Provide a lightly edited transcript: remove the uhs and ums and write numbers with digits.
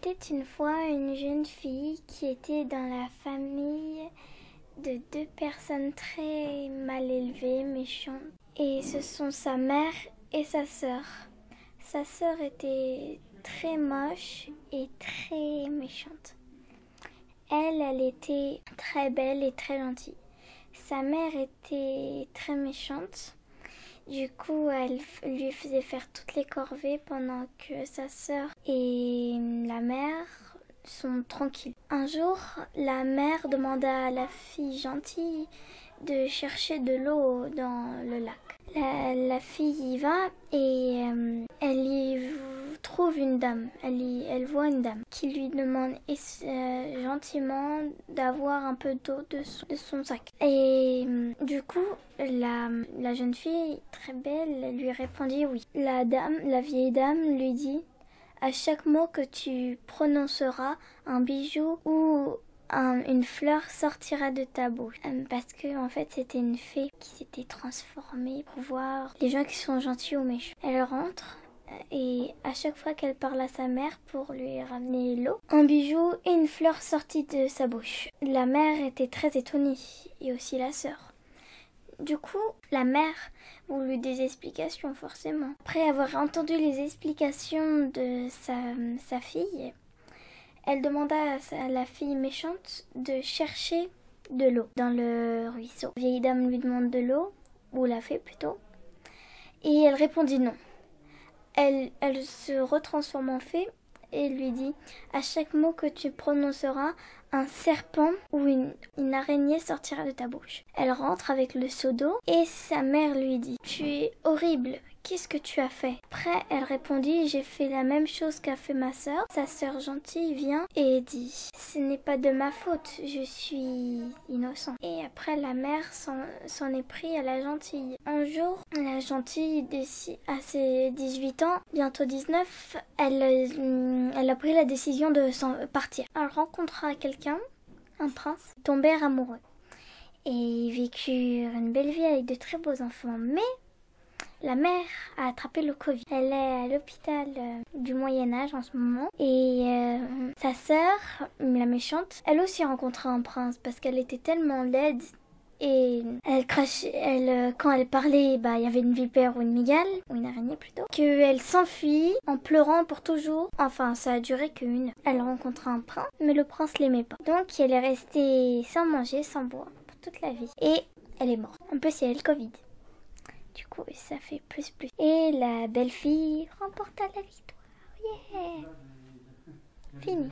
était une fois une jeune fille qui était dans la famille de deux personnes très mal élevées, méchantes. Et ce sont sa mère et sa sœur. Sa sœur était très moche et très méchante. Elle était très belle et très gentille. Sa mère était très méchante. Du coup, elle lui faisait faire toutes les corvées pendant que sa sœur et la mère sont tranquilles. Un jour, la mère demanda à la fille gentille de chercher de l'eau dans le lac. La fille y va et elle y trouve une dame. Elle voit une dame qui lui demande gentiment d'avoir un peu d'eau de son sac. Et du coup, la jeune fille, très belle, lui répondit oui. La vieille dame lui dit: à chaque mot que tu prononceras, un bijou ou une fleur sortira de ta bouche. Parce que en fait c'était une fée qui s'était transformée pour voir les gens qui sont gentils ou méchants. Elle rentre et à chaque fois qu'elle parle à sa mère pour lui ramener l'eau, un bijou et une fleur sortit de sa bouche. La mère était très étonnée et aussi la sœur. Du coup, la mère voulut des explications forcément. Après avoir entendu les explications de sa fille, elle demanda à la fille méchante de chercher de l'eau dans le ruisseau. La vieille dame lui demande de l'eau, ou la fée plutôt, et elle répondit non. Elle se retransforme en fée et lui dit: à chaque mot que tu prononceras, un serpent ou une araignée sortira de ta bouche. Elle rentre avec le seau d'eau et sa mère lui dit: tu es horrible, qu'est-ce que tu as fait? Après, elle répondit: j'ai fait la même chose qu'a fait ma sœur. Sa sœur gentille vient et dit: ce n'est pas de ma faute, je suis innocente. Et après, la mère s'en est pris à la gentille. Un jour, la gentille, à ses 18 ans, bientôt 19, elle a pris la décision de partir. Elle rencontra quelqu'un, un prince, tombèrent amoureux et vécurent une belle vie avec de très beaux enfants. Mais la mère a attrapé le Covid. Elle est à l'hôpital du Moyen-Âge en ce moment. Et sa sœur, la méchante, elle aussi rencontra un prince parce qu'elle était tellement laide. Et elle crachait, quand elle parlait, il y avait une vipère ou une mygale, ou une araignée plutôt, qu'elle s'enfuit en pleurant pour toujours. Enfin, ça a duré qu'une heure. Elle rencontra un prince, mais le prince l'aimait pas. Donc, elle est restée sans manger, sans boire, pour toute la vie. Et elle est morte. Un peu si elle a le Covid. Du coup, ça fait plus. Et la belle fille remporta la victoire. Yeah! Fini.